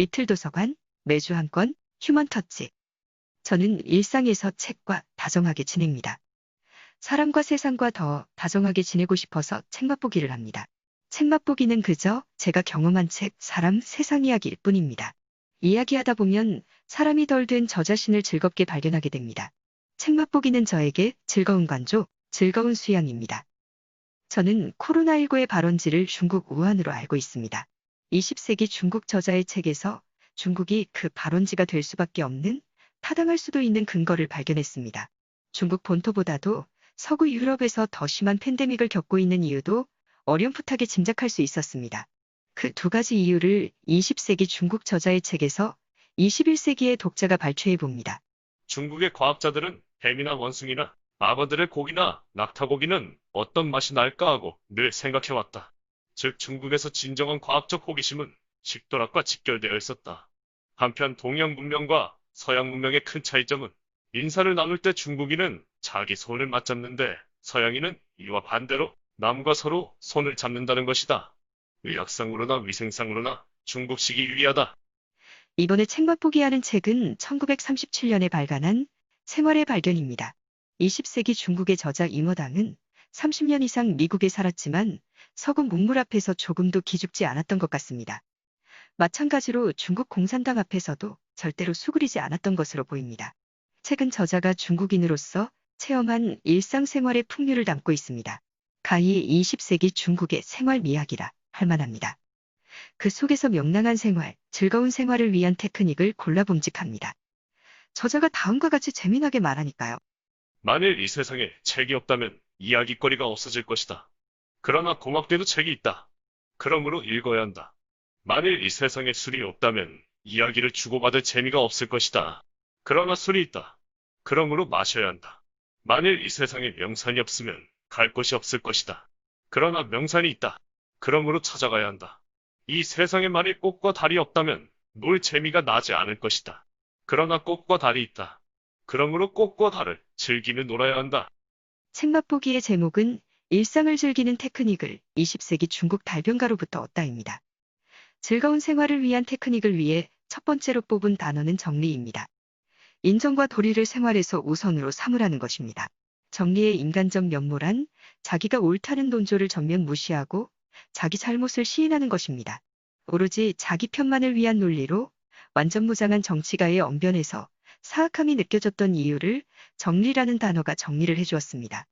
리틀 도서관, 매주 한 권, 휴먼 터치. 저는 일상에서 책과 다정하게 지냅니다. 사람과 세상과 더 다정하게 지내고 싶어서 책 맛보기를 합니다. 책 맛보기는 그저 제가 경험한 책, 사람, 세상 이야기일 뿐입니다. 이야기하다 보면 사람이 덜 된 저 자신을 즐겁게 발견하게 됩니다. 책 맛보기는 저에게 즐거운 관조, 즐거운 수양입니다. 저는 코로나19의 발원지를 중국 우한으로 알고 있습니다. 20세기 중국 저자의 책에서 중국이 그 발원지가 될 수밖에 없는, 타당할 수도 있는 근거를 발견했습니다. 중국 본토보다도 서구 유럽에서 더 심한 팬데믹을 겪고 있는 이유도 어렴풋하게 짐작할 수 있었습니다. 그 두 가지 이유를 20세기 중국 저자의 책에서 21세기의 독자가 발췌해 봅니다. 중국의 과학자들은 뱀이나 원숭이나 악어들의 고기나 낙타고기는 어떤 맛이 날까 하고 늘 생각해왔다. 즉 중국에서 진정한 과학적 호기심은 식도락과 직결되어 있었다. 한편 동양 문명과 서양 문명의 큰 차이점은 인사를 나눌 때 중국인은 자기 손을 맞잡는데 서양인은 이와 반대로 남과 서로 손을 잡는다는 것이다. 의학상으로나 위생상으로나 중국식이 유리하다. 이번에 책 맛보기 하는 책은 1937년에 발간한 생활의 발견입니다. 20세기 중국의 저자 임어당은 30년 이상 미국에 살았지만 서구 문물 앞에서 조금도 기죽지 않았던 것 같습니다. 마찬가지로 중국 공산당 앞에서도 절대로 수그리지 않았던 것으로 보입니다. 책은 저자가 중국인으로서 체험한 일상생활의 풍류를 담고 있습니다. 가히 20세기 중국의 생활 미학이라 할 만합니다. 그 속에서 명랑한 생활, 즐거운 생활을 위한 테크닉을 골라 봄직합니다. 저자가 다음과 같이 재미나게 말하니까요. 만일 이 세상에 책이 없다면 이야기거리가 없어질 것이다. 그러나 고맙게도 책이 있다. 그러므로 읽어야 한다. 만일 이 세상에 술이 없다면 이야기를 주고받을 재미가 없을 것이다. 그러나 술이 있다. 그러므로 마셔야 한다. 만일 이 세상에 명산이 없으면 갈 곳이 없을 것이다. 그러나 명산이 있다. 그러므로 찾아가야 한다. 이 세상에 만일 꽃과 달이 없다면 놀 재미가 나지 않을 것이다. 그러나 꽃과 달이 있다. 그러므로 꽃과 달을 즐기며 놀아야 한다. 책 맛보기의 제목은 일상을 즐기는 테크닉을 20세기 중국 달변가로부터 얻다입니다. 즐거운 생활을 위한 테크닉을 위해 첫 번째로 뽑은 단어는 정리입니다. 인정과 도리를 생활에서 우선으로 삼으라는 것입니다. 정리의 인간적 면모란 자기가 옳다는 논조를 전면 무시하고 자기 잘못을 시인하는 것입니다. 오로지 자기 편만을 위한 논리로 완전무장한 정치가의 언변에서 사악함이 느껴졌던 이유를 정리라는 단어가 정리를 해주었습니다.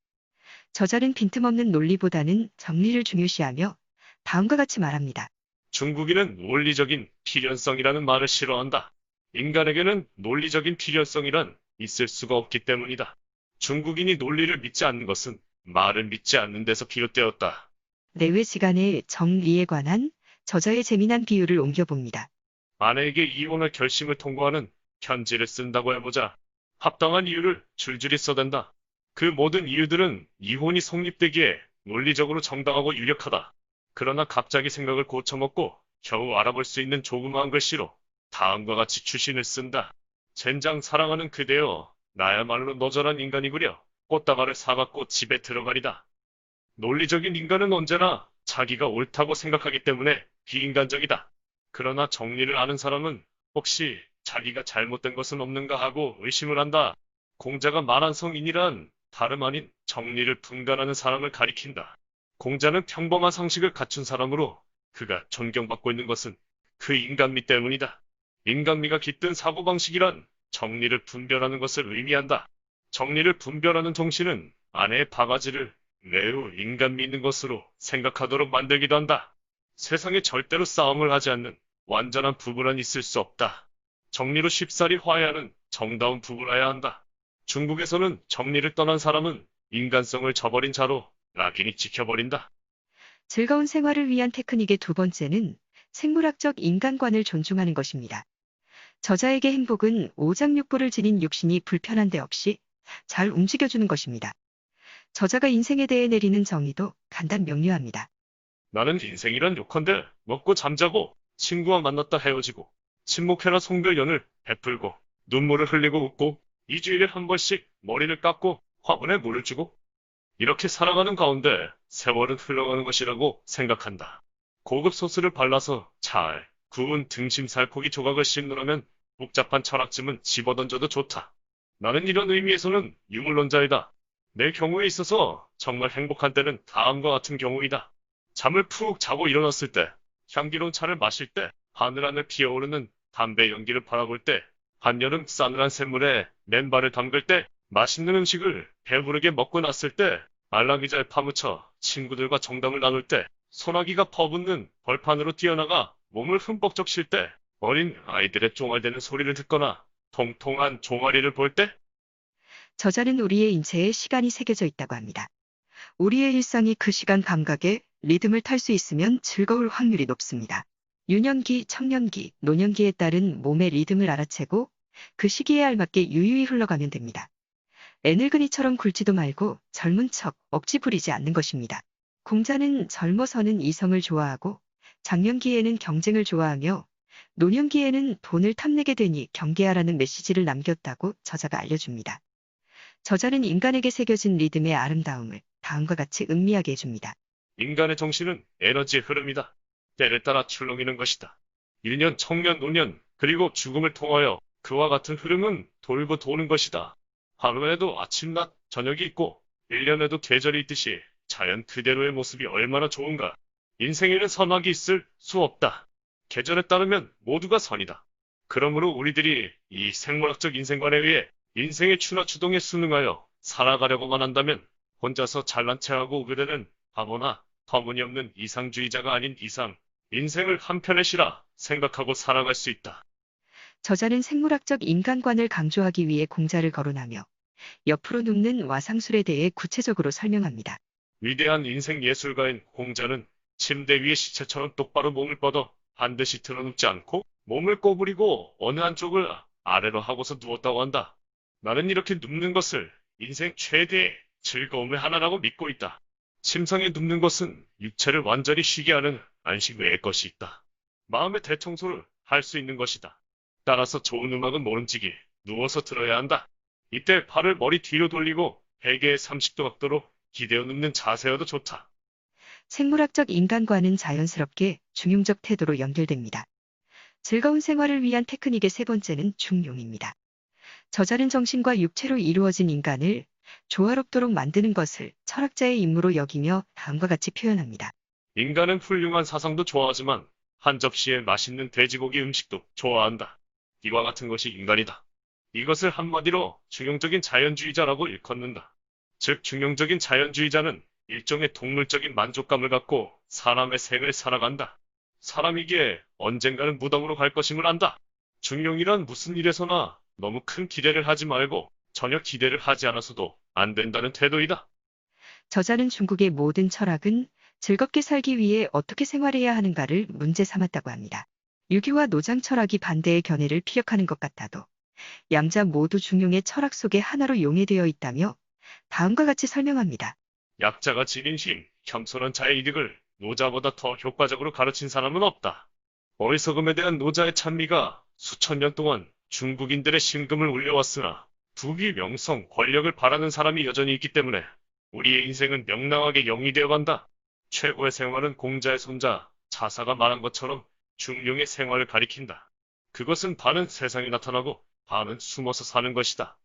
저자는 빈틈없는 논리보다는 정리를 중요시하며 다음과 같이 말합니다. 중국인은 논리적인 필연성이라는 말을 싫어한다. 인간에게는 논리적인 필연성이란 있을 수가 없기 때문이다. 중국인이 논리를 믿지 않는 것은 말을 믿지 않는 데서 비롯되었다. 내외지간의 정리에 관한 저자의 재미난 비유를 옮겨봅니다. 아내에게 이혼할 결심을 통보하는 편지를 쓴다고 해보자. 합당한 이유를 줄줄이 써댄다. 그 모든 이유들은 이혼이 성립되기에 논리적으로 정당하고 유력하다. 그러나 갑자기 생각을 고쳐먹고 겨우 알아볼 수 있는 조그마한 글씨로 다음과 같이 추신을 쓴다. 젠장 사랑하는 그대여, 나야말로 너절한 인간이구려. 꽃다발을 사갖고 집에 들어가리다. 논리적인 인간은 언제나 자기가 옳다고 생각하기 때문에 비인간적이다. 그러나 정리를 아는 사람은 혹시 자기가 잘못된 것은 없는가 하고 의심을 한다. 공자가 말한 성인이란 다름 아닌 정리를 분간하는 사람을 가리킨다. 공자는 평범한 상식을 갖춘 사람으로 그가 존경받고 있는 것은 그 인간미 때문이다. 인간미가 깃든 사고방식이란 정리를 분별하는 것을 의미한다. 정리를 분별하는 정신은 아내의 바가지를 매우 인간미 있는 것으로 생각하도록 만들기도 한다. 세상에 절대로 싸움을 하지 않는 완전한 부부란 있을 수 없다. 정리로 쉽사리 화해하는 정다운 부부라야 한다. 중국에서는 정리를 떠난 사람은 인간성을 저버린 자로 낙인이 찍혀버린다. 즐거운 생활을 위한 테크닉의 두 번째는 생물학적 인간관을 존중하는 것입니다. 저자에게 행복은 오장육부를 지닌 육신이 불편한 데 없이 잘 움직여주는 것입니다. 저자가 인생에 대해 내리는 정의도 간단 명료합니다. 나는 인생이란 요컨대 먹고 잠자고 친구와 만났다 헤어지고 친목해라 송별연을 베풀고 눈물을 흘리고 웃고 2주일에 한 번씩 머리를 깎고 화분에 물을 주고 이렇게 살아가는 가운데 세월은 흘러가는 것이라고 생각한다. 고급 소스를 발라서 잘 구운 등심 살코기 조각을 씹느라면 복잡한 철학쯤은 집어던져도 좋다. 나는 이런 의미에서는 유물론자이다. 내 경우에 있어서 정말 행복한 때는 다음과 같은 경우이다. 잠을 푹 자고 일어났을 때, 향기로운 차를 마실 때, 하늘하늘 피어오르는 담배 연기를 바라볼 때, 한여름 싸늘한 샘물에 맨발을 담글 때, 맛있는 음식을 배부르게 먹고 났을 때, 알락이잘 파묻혀 친구들과 정담을 나눌 때, 소나기가 퍼붓는 벌판으로 뛰어나가 몸을 흠뻑 적실 때, 어린 아이들의 쫑알대는 소리를 듣거나 통통한 종아리를 볼 때, 저자는 우리의 인체에 시간이 새겨져 있다고 합니다. 우리의 일상이 그 시간 감각에 리듬을 탈 수 있으면 즐거울 확률이 높습니다. 유년기, 청년기, 노년기에 따른 몸의 리듬을 알아채고 그 시기에 알맞게 유유히 흘러가면 됩니다. 애늙은이처럼 굴지도 말고 젊은 척 억지 부리지 않는 것입니다. 공자는 젊어서는 이성을 좋아하고 장년기에는 경쟁을 좋아하며 노년기에는 돈을 탐내게 되니 경계하라는 메시지를 남겼다고 저자가 알려줍니다. 저자는 인간에게 새겨진 리듬의 아름다움을 다음과 같이 음미하게 해줍니다. 인간의 정신은 에너지의 흐름이다. 때를 따라 출렁이는 것이다. 1년, 청년, 노년, 그리고 죽음을 통하여 그와 같은 흐름은 돌고 도는 것이다. 하루에도 아침, 낮, 저녁이 있고 1년에도 계절이 있듯이 자연 그대로의 모습이 얼마나 좋은가. 인생에는 선악이 있을 수 없다. 계절에 따르면 모두가 선이다. 그러므로 우리들이 이 생물학적 인생관에 의해 인생의 추나 추동에 순응하여 살아가려고만 한다면 혼자서 잘난 체하고 그대는 바보나 터무니없는 이상주의자가 아닌 이상 인생을 한편에 실어 생각하고 살아갈 수 있다. 저자는 생물학적 인간관을 강조하기 위해 공자를 거론하며 옆으로 눕는 와상술에 대해 구체적으로 설명합니다. 위대한 인생 예술가인 공자는 침대 위에 시체처럼 똑바로 몸을 뻗어 반드시 드러눕지 않고 몸을 꼬부리고 어느 한쪽을 아래로 하고서 누웠다고 한다. 나는 이렇게 눕는 것을 인생 최대의 즐거움의 하나라고 믿고 있다. 침상에 눕는 것은 육체를 완전히 쉬게 하는 안식 외의 것이 있다. 마음의 대청소를 할 수 있는 것이다. 따라서 좋은 음악은 모름지기 누워서 들어야 한다. 이때 팔을 머리 뒤로 돌리고 베개에 30도 각도로 기대어 눕는 자세여도 좋다. 생물학적 인간관은 자연스럽게 중용적 태도로 연결됩니다. 즐거운 생활을 위한 테크닉의 세 번째는 중용입니다. 저자는 정신과 육체로 이루어진 인간을 조화롭도록 만드는 것을 철학자의 임무로 여기며 다음과 같이 표현합니다. 인간은 훌륭한 사상도 좋아하지만 한 접시에 맛있는 돼지고기 음식도 좋아한다. 이와 같은 것이 인간이다. 이것을 한마디로 중용적인 자연주의자라고 일컫는다. 즉 중용적인 자연주의자는 일종의 동물적인 만족감을 갖고 사람의 생을 살아간다. 사람이기에 언젠가는 무덤으로 갈 것임을 안다. 중용이란 무슨 일에서나 너무 큰 기대를 하지 말고 전혀 기대를 하지 않아서도 안 된다는 태도이다. 저자는 중국의 모든 철학은 즐겁게 살기 위해 어떻게 생활해야 하는가를 문제 삼았다고 합니다. 유교와 노장 철학이 반대의 견해를 피력하는 것 같아도 양자 모두 중용의 철학 속에 하나로 용해되어 있다며 다음과 같이 설명합니다. 약자가 지닌 힘, 겸손한 자의 이득을 노자보다 더 효과적으로 가르친 사람은 없다. 어리석음에 대한 노자의 찬미가 수천 년 동안 중국인들의 심금을 울려왔으나 부귀, 명성, 권력을 바라는 사람이 여전히 있기 때문에 우리의 인생은 명랑하게 영위되어 간다. 최고의 생활은 공자의 손자 자사가 말한 것처럼 중용의 생활을 가리킨다. 그것은 반은 세상에 나타나고 반은 숨어서 사는 것이다.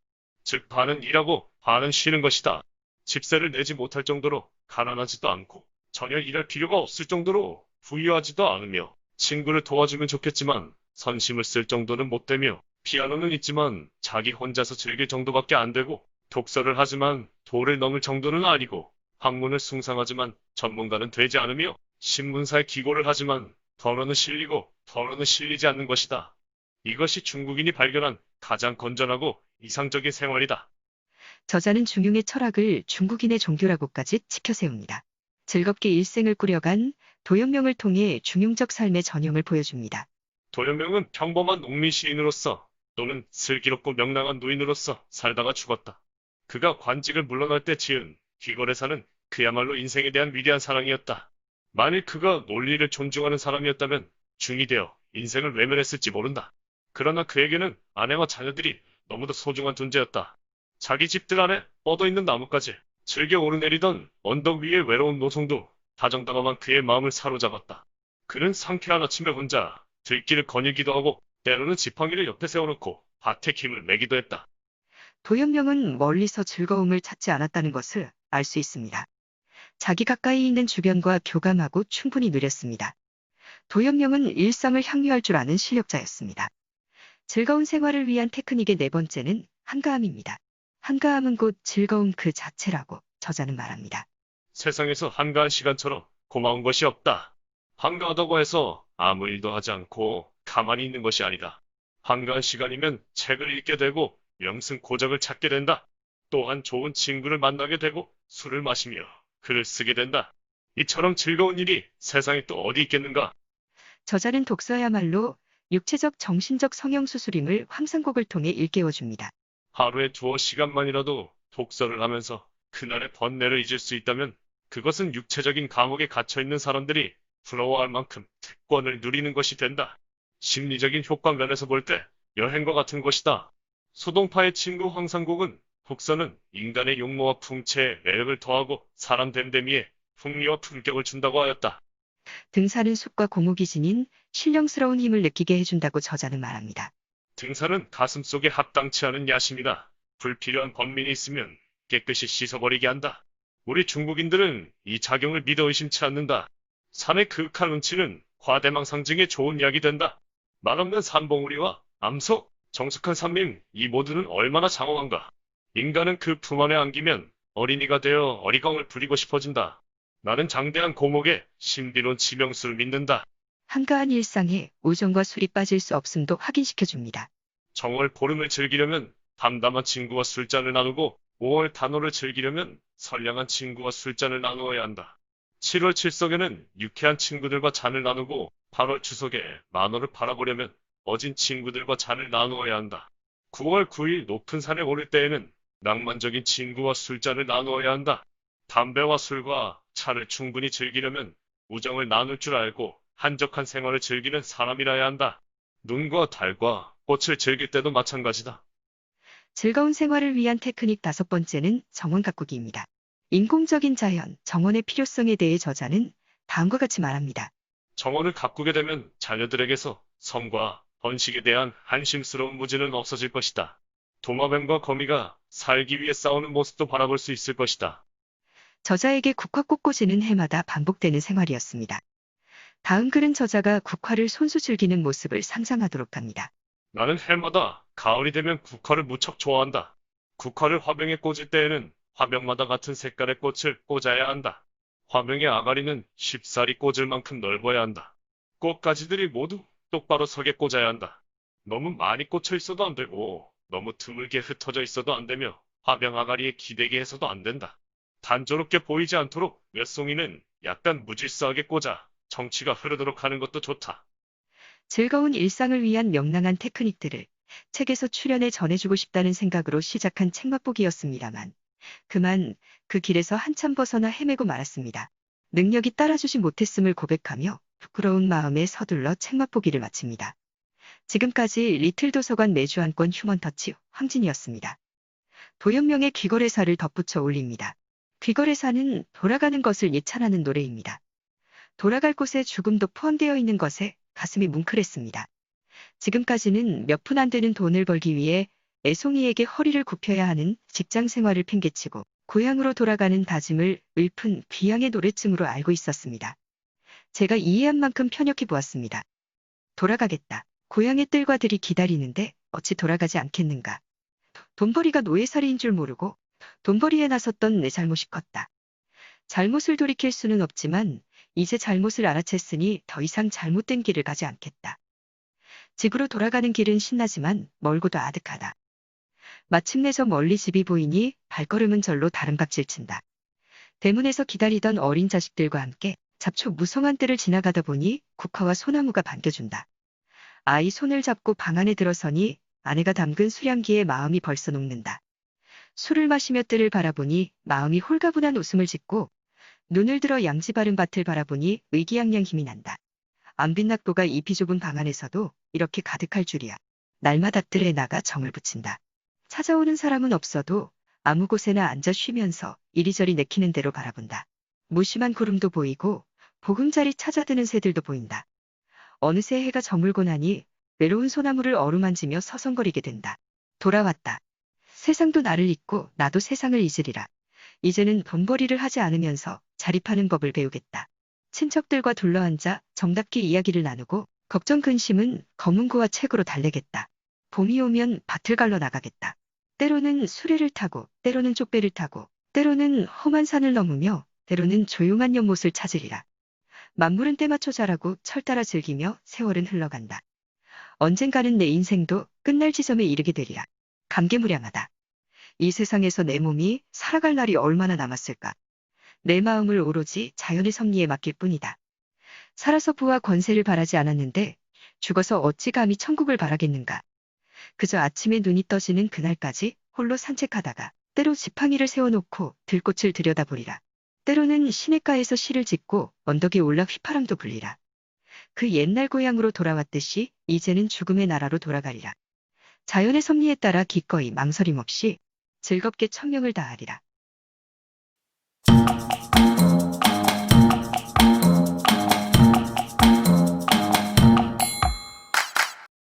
즉 반은 일하고 반은 쉬는 것이다. 집세를 내지 못할 정도로 가난하지도 않고 전혀 일할 필요가 없을 정도로 부유하지도 않으며 친구를 도와주면 좋겠지만 선심을 쓸 정도는 못 되며 피아노는 있지만 자기 혼자서 즐길 정도밖에 안 되고 독서를 하지만 도를 넘을 정도는 아니고 학문을 숭상하지만 전문가는 되지 않으며 신문사에 기고를 하지만 덜어는 실리고 덜어는 실리지 않는 것이다. 이것이 중국인이 발견한 가장 건전하고 이상적인 생활이다. 저자는 중용의 철학을 중국인의 종교라고까지 치켜세웁니다. 즐겁게 일생을 꾸려간 도연명을 통해 중용적 삶의 전형을 보여줍니다. 도연명은 평범한 농민 시인으로서 또는 슬기롭고 명랑한 노인으로서 살다가 죽었다. 그가 관직을 물러날 때 지은 귀걸의사는 그야말로 인생에 대한 위대한 사랑이었다. 만일 그가 논리를 존중하는 사람이었다면 중이 되어 인생을 외면했을지 모른다. 그러나 그에게는 아내와 자녀들이 너무도 소중한 존재였다. 자기 집들 안에 뻗어있는 나뭇가지, 즐겨 오르내리던 언덕 위의 외로운 노송도 다정다감한 그의 마음을 사로잡았다. 그는 상쾌한 아침에 혼자 들기를 거닐기도 하고 때로는 지팡이를 옆에 세워놓고 밭에 힘을 매기도 했다. 도연명은 멀리서 즐거움을 찾지 않았다는 것을 알 수 있습니다. 자기 가까이 있는 주변과 교감하고 충분히 누렸습니다. 도연명은 일상을 향유할 줄 아는 실력자였습니다. 즐거운 생활을 위한 테크닉의 네 번째는 한가함입니다. 한가함은 곧 즐거움 그 자체라고 저자는 말합니다. 세상에서 한가한 시간처럼 고마운 것이 없다. 한가하다고 해서 아무 일도 하지 않고 가만히 있는 것이 아니다. 한가한 시간이면 책을 읽게 되고 명승 고적을 찾게 된다. 또한 좋은 친구를 만나게 되고 술을 마시며 글을 쓰게 된다. 이처럼 즐거운 일이 세상에 또 어디 있겠는가? 저자는 독서야말로 육체적 정신적 성형수술임을 황상곡을 통해 일깨워줍니다. 하루에 두어 시간만이라도 독서를 하면서 그날의 번뇌를 잊을 수 있다면 그것은 육체적인 감옥에 갇혀 있는 사람들이 부러워할 만큼 특권을 누리는 것이 된다. 심리적인 효과 면에서 볼 때 여행과 같은 것이다. 소동파의 친구 황상국은 독서는 인간의 용모와 풍채에 매력을 더하고 사람 됨됨이에 풍미와 품격을 준다고 하였다. 등산은 숲과 고목이 지닌 신령스러운 힘을 느끼게 해준다고 저자는 말합니다. 등산은 가슴속에 합당치 않은 야심이다. 불필요한 번민이 있으면 깨끗이 씻어버리게 한다. 우리 중국인들은 이 작용을 믿어 의심치 않는다. 산의 그윽한 운치는 과대망 상징의 좋은 약이 된다. 말없는 산봉우리와 암소, 정숙한 산림, 이 모두는 얼마나 장엄한가. 인간은 그 품 안에 안기면 어린이가 되어 어리광을 부리고 싶어진다. 나는 장대한 고목의 신비로운 지명수를 믿는다. 한가한 일상에 우정과 술이 빠질 수 없음도 확인시켜줍니다. 정월 보름을 즐기려면 담담한 친구와 술잔을 나누고 5월 단오를 즐기려면 선량한 친구와 술잔을 나누어야 한다. 7월 칠석에는 유쾌한 친구들과 잔을 나누고 8월 추석에 만호를 바라보려면 어진 친구들과 잔을 나누어야 한다. 9월 9일 높은 산에 오를 때에는 낭만적인 친구와 술잔을 나누어야 한다. 담배와 술과 차를 충분히 즐기려면 우정을 나눌 줄 알고 한적한 생활을 즐기는 사람이라야 한다. 눈과 달과 꽃을 즐길 때도 마찬가지다. 즐거운 생활을 위한 테크닉 다섯 번째는 정원 가꾸기입니다. 인공적인 자연, 정원의 필요성에 대해 저자는 다음과 같이 말합니다. 정원을 가꾸게 되면 자녀들에게서 성과 번식에 대한 한심스러운 무지는 없어질 것이다. 도마뱀과 거미가 살기 위해 싸우는 모습도 바라볼 수 있을 것이다. 저자에게 국화 꽃꽂이는 해마다 반복되는 생활이었습니다. 다음 글은 저자가 국화를 손수 즐기는 모습을 상상하도록 합니다. 나는 해마다 가을이 되면 국화를 무척 좋아한다. 국화를 화병에 꽂을 때에는 화병마다 같은 색깔의 꽃을 꽂아야 한다. 화병의 아가리는 쉽사리 꽂을 만큼 넓어야 한다. 꽃가지들이 모두 똑바로 서게 꽂아야 한다. 너무 많이 꽂혀 있어도 안 되고 너무 드물게 흩어져 있어도 안 되며 화병 아가리에 기대게 해서도 안 된다. 단조롭게 보이지 않도록 몇 송이는 약간 무질서하게 꽂아 정취가 흐르도록 하는 것도 좋다. 즐거운 일상을 위한 명랑한 테크닉들을 책에서 출연해 전해주고 싶다는 생각으로 시작한 책맛보기였습니다만 그만 그 길에서 한참 벗어나 헤매고 말았습니다. 능력이 따라주지 못했음을 고백하며 부끄러운 마음에 서둘러 책맛보기를 마칩니다. 지금까지 리틀 도서관 매주 한 권 휴먼터치 황진이었습니다. 도연명의 귀거래사를 덧붙여 올립니다. 귀거래사는 돌아가는 것을 예찬하는 노래입니다. 돌아갈 곳에 죽음도 포함되어 있는 것에 가슴이 뭉클했습니다. 지금까지는 몇 푼 안 되는 돈을 벌기 위해 애송이에게 허리를 굽혀야 하는 직장 생활을 핑계치고 고향으로 돌아가는 다짐을 읊은 귀향의 노래쯤으로 알고 있었습니다. 제가 이해한 만큼 편협해 보았습니다. 돌아가겠다. 고향의 뜰과 들이 기다리는데 어찌 돌아가지 않겠는가. 돈벌이가 노예살이인 줄 모르고 돈벌이에 나섰던 내 잘못이 컸다. 잘못을 돌이킬 수는 없지만 이제 잘못을 알아챘으니 더 이상 잘못된 길을 가지 않겠다. 집으로 돌아가는 길은 신나지만 멀고도 아득하다. 마침내 저 멀리 집이 보이니 발걸음은 절로 다름각질친다. 대문에서 기다리던 어린 자식들과 함께 잡초 무성한 뜰을 지나가다 보니 국화와 소나무가 반겨준다. 아이 손을 잡고 방 안에 들어서니 아내가 담근 수량기에 마음이 벌써 녹는다. 술을 마시며 뜰을 바라보니 마음이 홀가분한 웃음을 짓고 눈을 들어 양지 바른 밭을 바라보니 의기양양 힘이 난다. 안빈낙도가 이 비좁은 방 안에서도 이렇게 가득할 줄이야. 날마다 뜰에 나가 정을 붙인다. 찾아오는 사람은 없어도 아무 곳에나 앉아 쉬면서 이리저리 내키는 대로 바라본다. 무심한 구름도 보이고 보금자리 찾아드는 새들도 보인다. 어느새 해가 저물고 나니 외로운 소나무를 어루만지며 서성거리게 된다. 돌아왔다. 세상도 나를 잊고 나도 세상을 잊으리라. 이제는 돈벌이를 하지 않으면서 자립하는 법을 배우겠다. 친척들과 둘러앉아 정답게 이야기를 나누고 걱정 근심은 검은고와 책으로 달래겠다. 봄이 오면 밭을 갈러 나가겠다. 때로는 수레를 타고 때로는 쪽배를 타고 때로는 험한 산을 넘으며 때로는 조용한 연못을 찾으리라. 만물은 때맞춰 자라고 철 따라 즐기며 세월은 흘러간다. 언젠가는 내 인생도 끝날 지점에 이르게 되리라. 감개무량하다. 이 세상에서 내 몸이 살아갈 날이 얼마나 남았을까? 내 마음을 오로지 자연의 섭리에 맡길 뿐이다. 살아서 부와 권세를 바라지 않았는데 죽어서 어찌 감히 천국을 바라겠는가? 그저 아침에 눈이 떠지는 그날까지 홀로 산책하다가 때로 지팡이를 세워놓고 들꽃을 들여다보리라. 때로는 시냇가에서 시를 짓고 언덕에 올라 휘파람도 불리라. 그 옛날 고향으로 돌아왔듯이 이제는 죽음의 나라로 돌아가리라. 자연의 섭리에 따라 기꺼이 망설임 없이 즐겁게 천명을 다하리라.